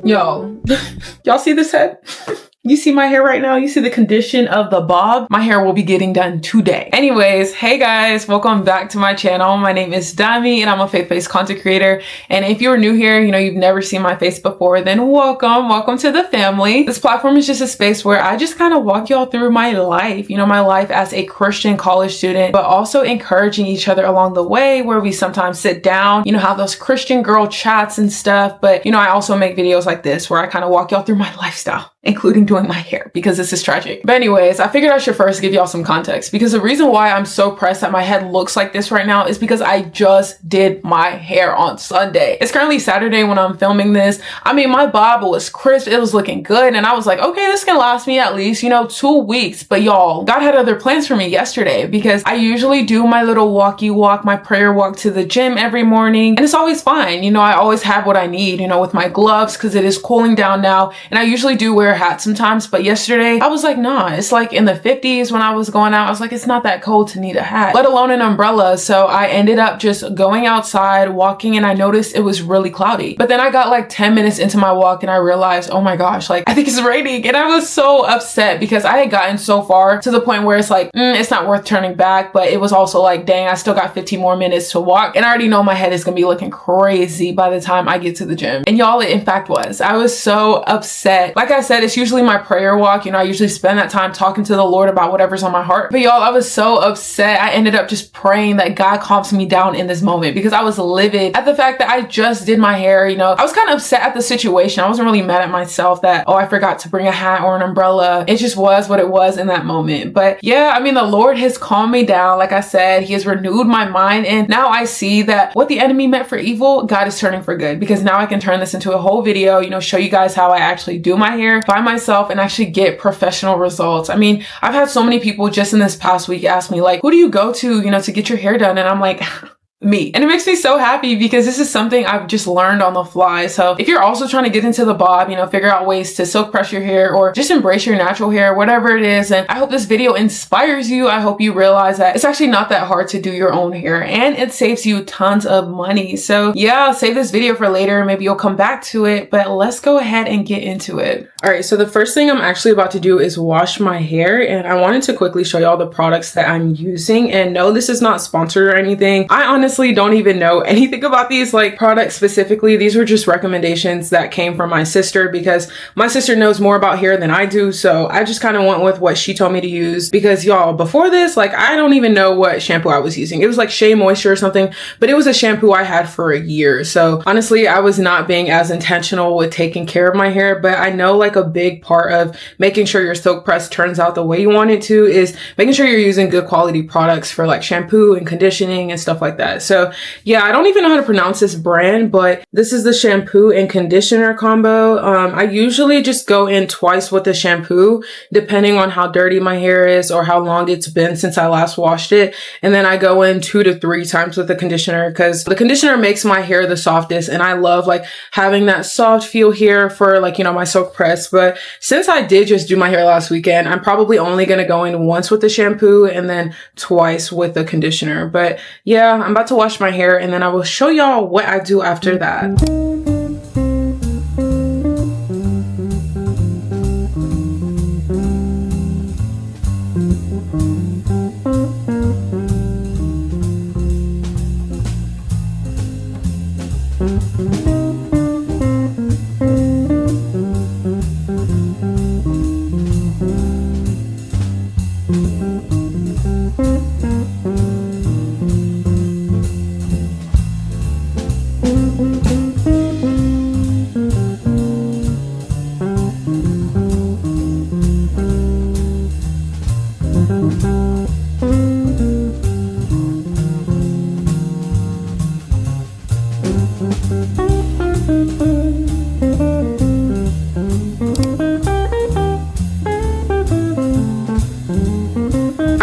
Yo, y'all see this head? You see my hair right now? You see the condition of the bob? My hair will be getting done today. Anyways, hey guys, welcome back to my channel. My name is Dami and I'm a faith-based content creator. And if you're new here, you've never seen my face before, then welcome to the family. This platform is just a space where I just kind of walk y'all through my life, my life as a Christian college student, but also encouraging each other along the way, where we sometimes sit down, have those Christian girl chats and stuff. But, I also make videos like this where I kind of walk y'all through my lifestyle, including doing my hair, because this is tragic. But anyways, I figured I should first give y'all some context, because the reason why I'm so pressed that my head looks like this right now is because I just did my hair on Sunday. It's currently Saturday when I'm filming this. I mean, my bob was crisp, it was looking good, and I was like, okay, this can last me at least, 2 weeks. But y'all, God had other plans for me yesterday, because I usually do my little walkie walk, my prayer walk to the gym every morning, and it's always fine. I always have what I need, with my gloves, because it is cooling down now, and I usually do wear a hat sometimes. But yesterday I was like, nah, it's like in the 50s when I was going out. I was like, it's not that cold to need a hat, let alone an umbrella. So I ended up just going outside walking, and I noticed it was really cloudy. But then I got like 10 minutes into my walk and I realized, oh my gosh, like I think it's raining. And I was so upset because I had gotten so far to the point where it's like, it's not worth turning back. But it was also like, dang, I still got 15 more minutes to walk, and I already know my head is gonna be looking crazy by the time I get to the gym. And y'all, it in fact was. I was so upset. Like I said, it's usually my prayer walk. I usually spend that time talking to the Lord about whatever's on my heart. But y'all, I was so upset. I ended up just praying that God calms me down in this moment, because I was livid at the fact that I just did my hair. I was kind of upset at the situation. I wasn't really mad at myself that, oh, I forgot to bring a hat or an umbrella. It just was what it was in that moment. But yeah, I mean, the Lord has calmed me down. Like I said, he has renewed my mind. And now I see that what the enemy meant for evil, God is turning for good, because now I can turn this into a whole video, show you guys how I actually do my hair by myself and actually get professional results. I mean, I've had so many people just in this past week ask me like, who do you go to, to get your hair done? And I'm like, me. And it makes me so happy, because this is something I've just learned on the fly. So if you're also trying to get into the bob, figure out ways to silk press your hair or just embrace your natural hair, whatever it is. And I hope this video inspires you. I hope you realize that it's actually not that hard to do your own hair, and it saves you tons of money. So yeah, save this video for later. Maybe you'll come back to it, but let's go ahead and get into it. All right. So the first thing I'm actually about to do is wash my hair, and I wanted to quickly show you all the products that I'm using. And no, this is not sponsored or anything. I honestly don't even know anything about these products specifically. These were just recommendations that came from my sister, because my sister knows more about hair than I do. So I just kind of went with what she told me to use, because y'all, before this, I don't even know what shampoo I was using. It was like Shea Moisture or something, but it was a shampoo I had for a year. So honestly, I was not being as intentional with taking care of my hair. But I know a big part of making sure your silk press turns out the way you want it to is making sure you're using good quality products for shampoo and conditioning and stuff like that. So yeah, I don't even know how to pronounce this brand, but this is the shampoo and conditioner combo. I usually just go in twice with the shampoo, depending on how dirty my hair is or how long it's been since I last washed it. And then I go in 2 to 3 times with the conditioner, because the conditioner makes my hair the softest. And I love having that soft feel here for my silk press. But since I did just do my hair last weekend, I'm probably only going to go in once with the shampoo and then twice with the conditioner. But yeah, I'm about to wash my hair, and then I will show y'all what I do after that.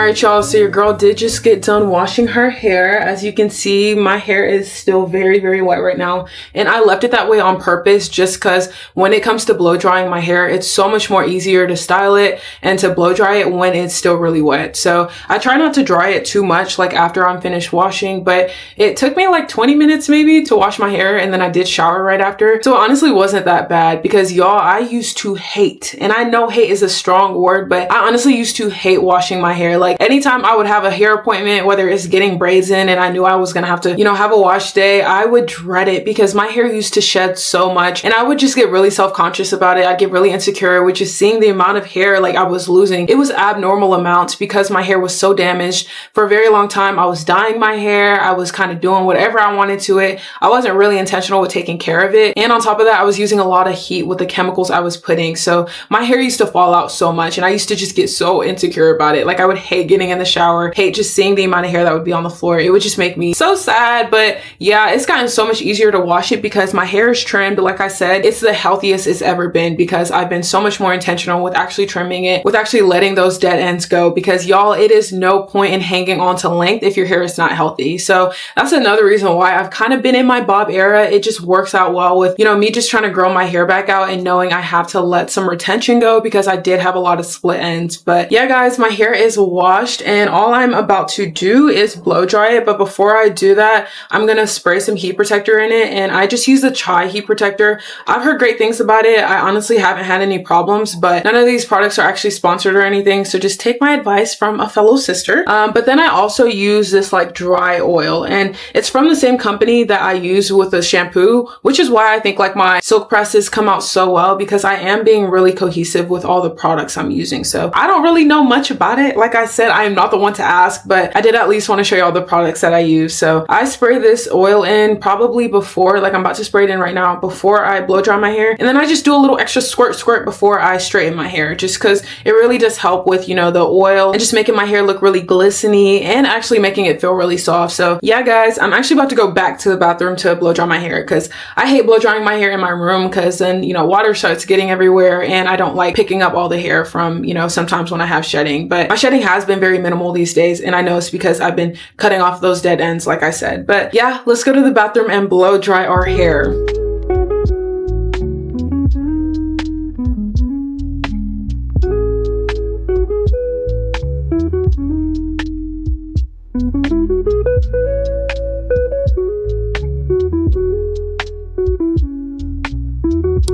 All right, y'all, so your girl did just get done washing her hair. As you can see, my hair is still very, very wet right now. And I left it that way on purpose just because when it comes to blow drying my hair, it's so much more easier to style it and to blow dry it when it's still really wet. So I try not to dry it too much like after I'm finished washing, but it took me like 20 minutes maybe to wash my hair, and then I did shower right after. So it honestly wasn't that bad because y'all, I used to hate, and I know hate is a strong word, but I honestly used to hate washing my hair. Like anytime I would have a hair appointment, whether it's getting braids in and I knew I was gonna have to, have a wash day, I would dread it because my hair used to shed so much and I would just get really self-conscious about it. I'd get really insecure with just seeing the amount of hair like I was losing. It was abnormal amounts because my hair was so damaged. For a very long time, I was dyeing my hair. I was kind of doing whatever I wanted to it. I wasn't really intentional with taking care of it. And on top of that, I was using a lot of heat with the chemicals I was putting. So my hair used to fall out so much and I used to just get so insecure about it. Like I would hate getting in the shower, hate just seeing the amount of hair that would be on the floor. It would just make me so sad. But yeah, it's gotten so much easier to wash it because my hair is trimmed. Like I said, it's the healthiest it's ever been because I've been so much more intentional with actually trimming it, with actually letting those dead ends go, because y'all, it is no point in hanging on to length if your hair is not healthy. So that's another reason why I've kind of been in my bob era. It just works out well with, me just trying to grow my hair back out and knowing I have to let some retention go because I did have a lot of split ends. But yeah, guys, my hair is washed and all I'm about to do is blow dry it. But before I do that, I'm gonna spray some heat protector in it, and I just use the Chai heat protector. I've heard great things about it. I honestly haven't had any problems, but none of these products are actually sponsored or anything, so just take my advice from a fellow sister. But then I also use this like dry oil, and it's from the same company that I use with the shampoo, which is why I think like my silk presses come out so well, because I am being really cohesive with all the products I'm using. So I don't really know much about it. Like I said, I am not the one to ask, but I did at least want to show you all the products that I use. So I spray this oil in probably before, like I'm about to spray it in right now, before I blow dry my hair. And then I just do a little extra squirt before I straighten my hair, just because it really does help with, the oil and just making my hair look really glistening and actually making it feel really soft. So yeah, guys, I'm actually about to go back to the bathroom to blow dry my hair because I hate blow drying my hair in my room because then, water starts getting everywhere and I don't like picking up all the hair from, sometimes when I have shedding. But my shedding has been very minimal these days, and I know it's because I've been cutting off those dead ends, like I said. But yeah, let's go to the bathroom and blow dry our hair.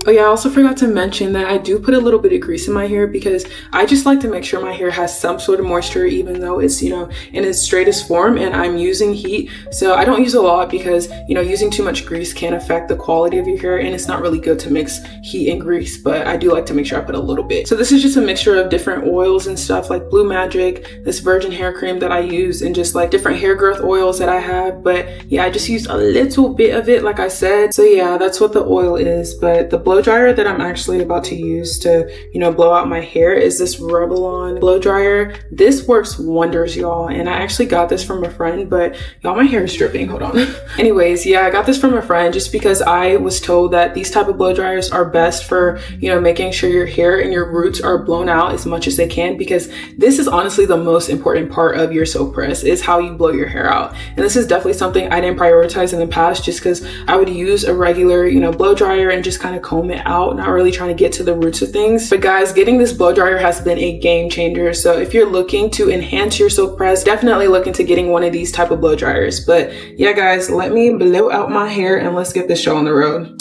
Oh yeah, I also forgot to mention that I do put a little bit of grease in my hair because I just like to make sure my hair has some sort of moisture, even though it's, in its straightest form and I'm using heat. So I don't use a lot because, using too much grease can affect the quality of your hair, and it's not really good to mix heat and grease, but I do like to make sure I put a little bit. So this is just a mixture of different oils and stuff like Blue Magic, this virgin hair cream that I use, and just like different hair growth oils that I have. But yeah, I just used a little bit of it, like I said. So yeah, that's what the oil is. But the blow dryer that I'm actually about to use to, blow out my hair is this Revlon blow dryer. This works wonders, y'all. And I actually got this from a friend, but y'all, my hair is dripping. Hold on. Anyways, yeah, I got this from a friend just because I was told that these type of blow dryers are best for, making sure your hair and your roots are blown out as much as they can, because this is honestly the most important part of your silk press, is how you blow your hair out. And this is definitely something I didn't prioritize in the past just because I would use a regular, blow dryer and just kind of comb it out, not really trying to get to the roots of things. But guys, getting this blow dryer has been a game changer. So if you're looking to enhance your silk press, definitely look into getting one of these type of blow dryers. But yeah, guys, let me blow out my hair and let's get this show on the road.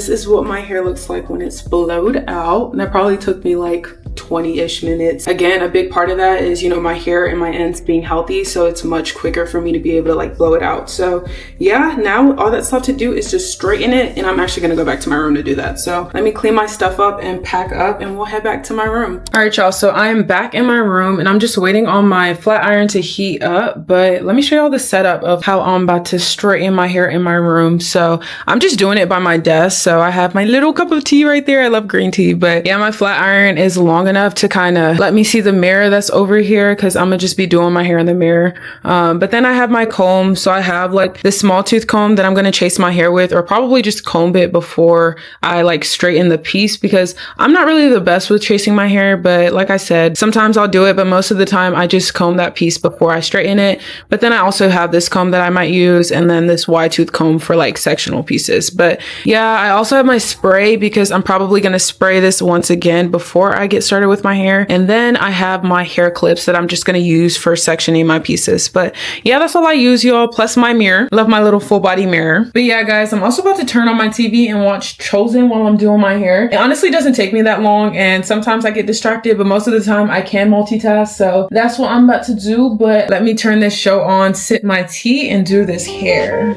this is what my hair looks like when it's blowed out. And that probably took me like 20-ish minutes. Again, a big part of that is, you know, my hair and my ends being healthy, so it's much quicker for me to be able to like blow it out. So yeah, now all that's left to do is just straighten it, and I'm actually gonna go back to my room to do that. So let me clean my stuff up and pack up, and we'll head back to my room. All right, y'all, so I am back in my room and I'm just waiting on my flat iron to heat up, but let me show y'all the setup of how I'm about to straighten my hair in my room. So I'm just doing it by my desk. So I have my little cup of tea right there. I love green tea, but yeah, my flat iron is long enough to kind of let me see the mirror that's over here, because I'm gonna just be doing my hair in the mirror. But then I have my comb. So I have like this small tooth comb that I'm gonna chase my hair with, or probably just comb it before I like straighten the piece, because I'm not really the best with chasing my hair. But like I said, sometimes I'll do it, but most of the time I just comb that piece before I straighten it. But then I also have this comb that I might use, and then this wide tooth comb for like sectional pieces. But yeah, I also have my spray, because I'm probably gonna spray this once again before I get started with my hair. And then I have my hair clips that I'm just gonna use for sectioning my pieces. But yeah, that's all I use, y'all, plus my mirror. Love my little full body mirror. But yeah, guys, I'm also about to turn on my TV and watch Chosen while I'm doing my hair. It honestly doesn't take me that long, and sometimes I get distracted, but most of the time I can multitask. So that's what I'm about to do. But let me turn this show on, sip my tea, and do this hair.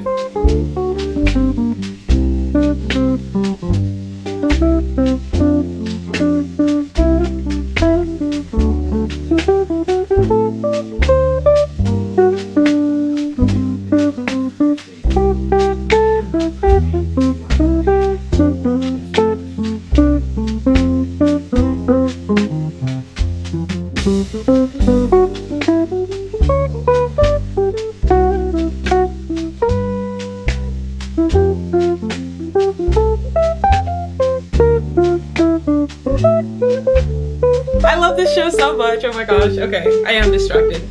I love this show so much. Oh my gosh. Okay, I am distracted.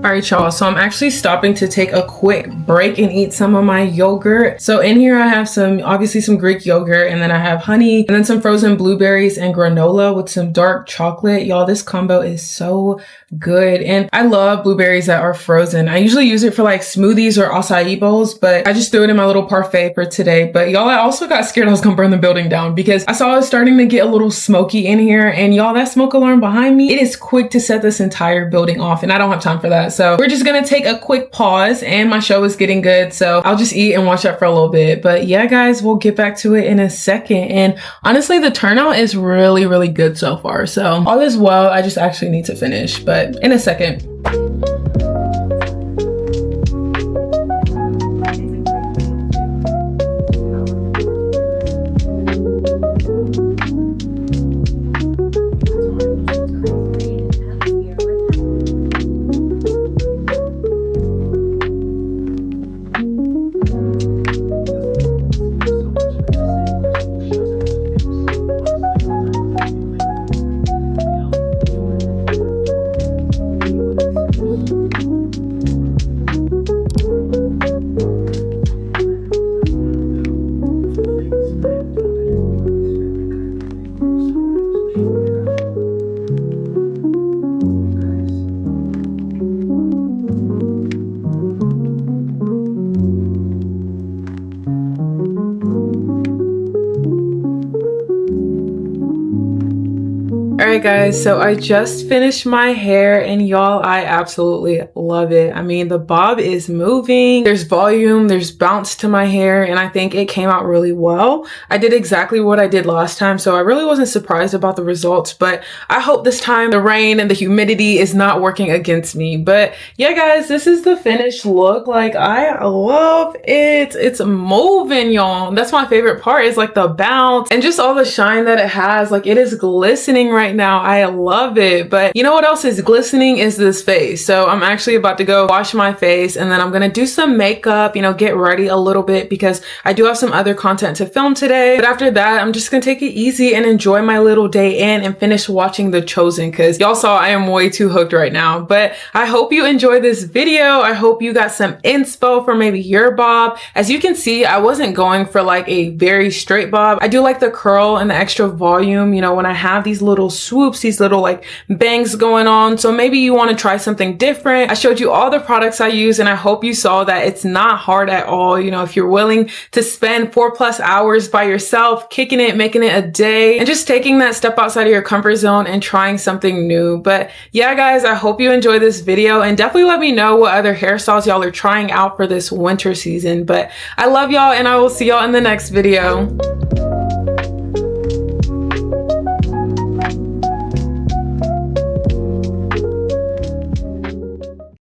All right, y'all, so I'm actually stopping to take a quick break and eat some of my yogurt. So in here I have obviously some Greek yogurt, and then I have honey, and then some frozen blueberries and granola with some dark chocolate. Y'all, this combo is so good. And I love blueberries that are frozen. I usually use it for like smoothies or acai bowls, but I just threw it in my little parfait for today. But y'all, I also got scared I was gonna burn the building down, because I saw it starting to get a little smoky in here, and y'all, that smoke alarm behind me, it is quick to set this entire building off, and I don't have time for that. So we're just gonna take a quick pause, and my show is getting good, so I'll just eat and watch that for a little bit. But yeah, guys, we'll get back to it in a second. And honestly, the turnout is really, really good so far. So all is well. I just actually need to finish, but in a second. Alright guys, so I just finished my hair and y'all, I absolutely love it. I mean, the bob is moving, there's volume, there's bounce to my hair, and I think it came out really well. I did exactly what I did last time, so I really wasn't surprised about the results, but I hope this time the rain and the humidity is not working against me. But yeah guys, this is the finished look. Like, I love it. It's moving, y'all. That's my favorite part, is like the bounce and just all the shine that it has. Like, it is glistening right now. I love it. But you know what else is glistening is this face. So I'm actually about to go wash my face, and then I'm gonna do some makeup, you know, get ready a little bit because I do have some other content to film today. But after that, I'm just gonna take it easy and enjoy my little day in and finish watching The Chosen, because y'all saw I am way too hooked right now. But I hope you enjoyed this video. I hope you got some inspo for maybe your bob. As you can see, I wasn't going for like a very straight bob. I do like the curl and the extra volume, you know, when I have these little swoops, these little like bangs going on. So maybe you want to try something different. I showed you all the products I use, and I hope you saw that it's not hard at all. You know, if you're willing to spend 4+ hours by yourself, kicking it, making it a day, and just taking that step outside of your comfort zone and trying something new. But yeah, guys, I hope you enjoyed this video, and definitely let me know what other hairstyles y'all are trying out for this winter season. But I love y'all, and I will see y'all in the next video.